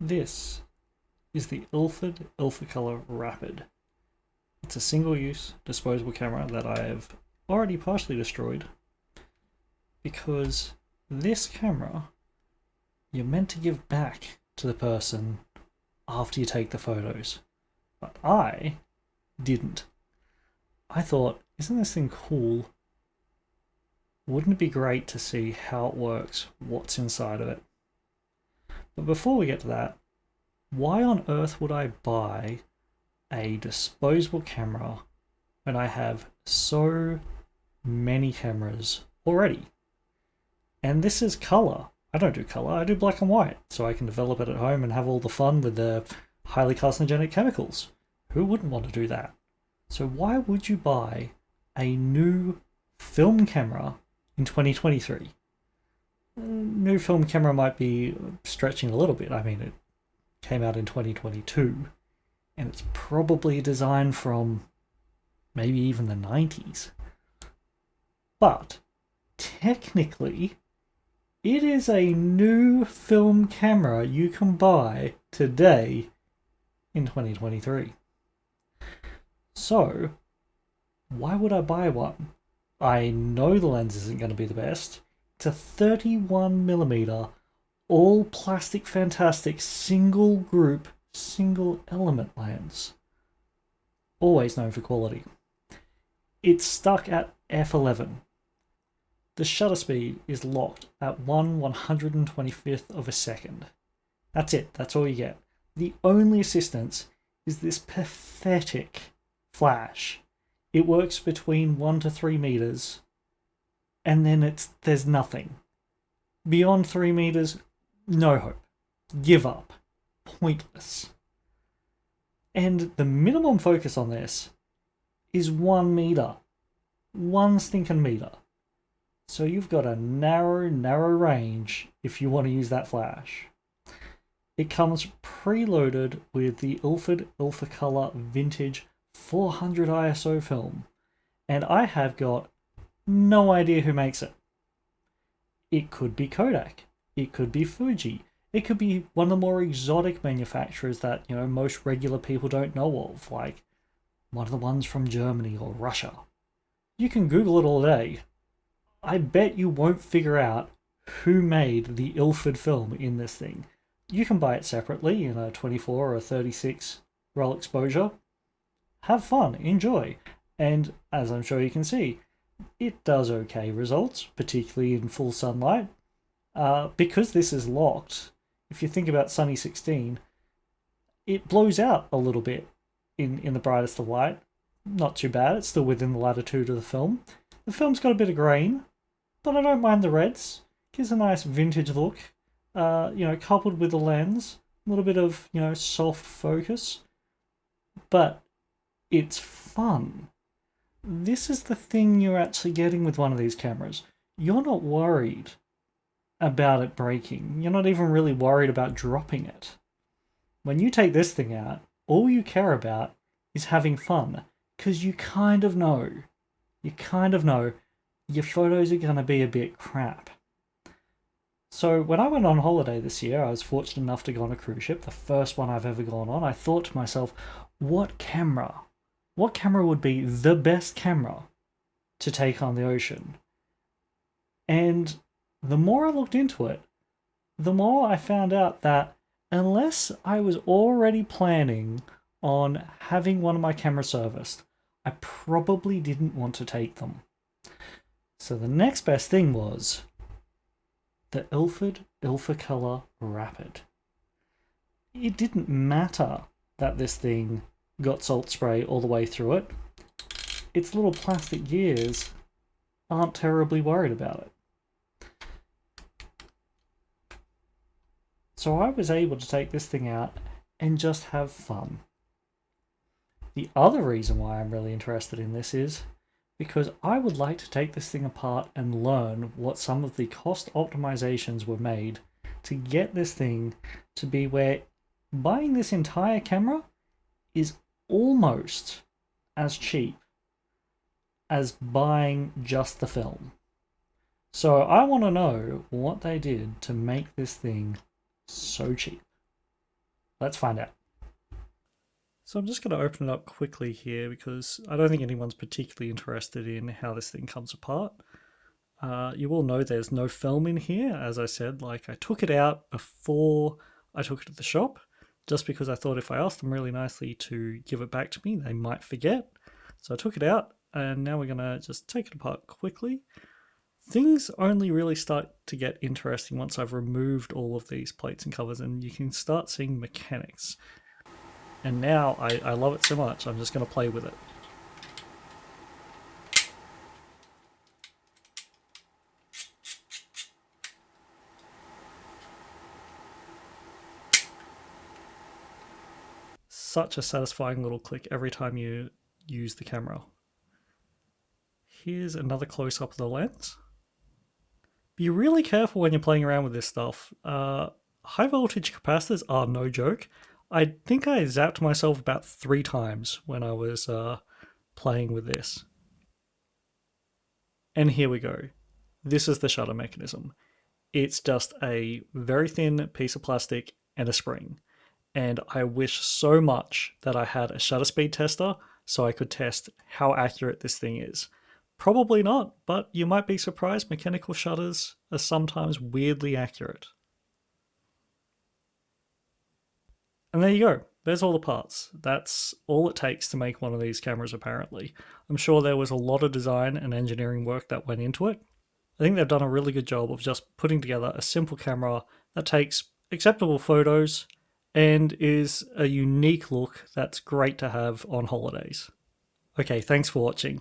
This is the Ilfocolor Rapid. It's a single-use disposable camera that I have already partially destroyed because this camera you're meant to give back to the person after you take the photos. But I didn't. I thought, isn't this thing cool? Wouldn't it be great to see how it works, what's inside of it? But before we get to that, why on earth would I buy a disposable camera when I have so many cameras already? And this is color. I don't do color, I do black and white, so I can develop it at home and have all the fun with the highly carcinogenic chemicals. Who wouldn't want to do that? So why would you buy a new film camera in 2023? New film camera might be stretching a little bit. I mean, it came out in 2022, and it's probably designed from maybe even the 90s. But technically, it is a new film camera you can buy today in 2023. So, why would I buy one? I know the lens isn't going to be the best. It's a 31mm all plastic fantastic single group single element lens. Always known for quality. It's stuck at f11. The shutter speed is locked at 1/125th of a second. That's it, that's all you get. The only assistance is this pathetic flash. It works between 1 to 3 meters, and then there's nothing. Beyond 3 meters, no hope. Give up. Pointless. And the minimum focus on this is 1 meter. 1 stinking meter. So you've got a narrow range if you want to use that flash. It comes preloaded with the Ilfocolor Vintage 400 ISO film, and I have got no idea who makes it. It could be Kodak, it could be Fuji, it could be one of the more exotic manufacturers that most regular people don't know of, like one of the ones from Germany or Russia. You can Google it all day. I bet you won't figure out who made the Ilford film in this thing. You can buy it separately in a 24 or a 36 roll exposure. Have fun, enjoy. And as I'm sure you can see, it does okay results, particularly in full sunlight. Because this is locked, if you think about Sunny 16, it blows out a little bit in the brightest of light. Not too bad, it's still within the latitude of the film. The film's got a bit of grain, but I don't mind the reds. Gives a nice vintage look. Coupled with the lens, a little bit of, soft focus. But it's fun. This is the thing you're actually getting with one of these cameras. You're not worried about it breaking. You're not even really worried about dropping it. When you take this thing out, all you care about is having fun. Because you kind of know your photos are going to be a bit crap. So when I went on holiday this year, I was fortunate enough to go on a cruise ship, the first one I've ever gone on. I thought to myself, what camera would be the best camera to take on the ocean? And the more I looked into it, the more I found out that unless I was already planning on having one of my cameras serviced, I probably didn't want to take them. So the next best thing was the Ilfocolor Rapid. It didn't matter that this thing got salt spray all the way through it. Its little plastic gears aren't terribly worried about it. So I was able to take this thing out and just have fun. The other reason why I'm really interested in this is because I would like to take this thing apart and learn what some of the cost optimizations were made to get this thing to be where buying this entire camera is almost as cheap as buying just the film. So I want to know what they did to make this thing so cheap. Let's find out. So I'm just going to open it up quickly here because I don't think anyone's particularly interested in how this thing comes apart. You will know there's no film in here, as I said. Like, I took it out before I took it to the shop, just because I thought if I asked them really nicely to give it back to me, they might forget. So I took it out, and now we're going to just take it apart quickly. Things only really start to get interesting once I've removed all of these plates and covers, and you can start seeing mechanics. And now I love it so much, I'm just going to play with it. Such a satisfying little click every time you use the camera. Here's another close-up of the lens. Be really careful when you're playing around with this stuff. High voltage capacitors are no joke. I think I zapped myself about 3 times when I was playing with this. And here we go. This is the shutter mechanism. It's just a very thin piece of plastic and a spring. And I wish so much that I had a shutter speed tester so I could test how accurate this thing is. Probably not, but you might be surprised mechanical shutters are sometimes weirdly accurate. And there you go. There's all the parts. That's all it takes to make one of these cameras, apparently. I'm sure there was a lot of design and engineering work that went into it. I think they've done a really good job of just putting together a simple camera that takes acceptable photos and is a unique look that's great to have on holidays. Okay, thanks for watching.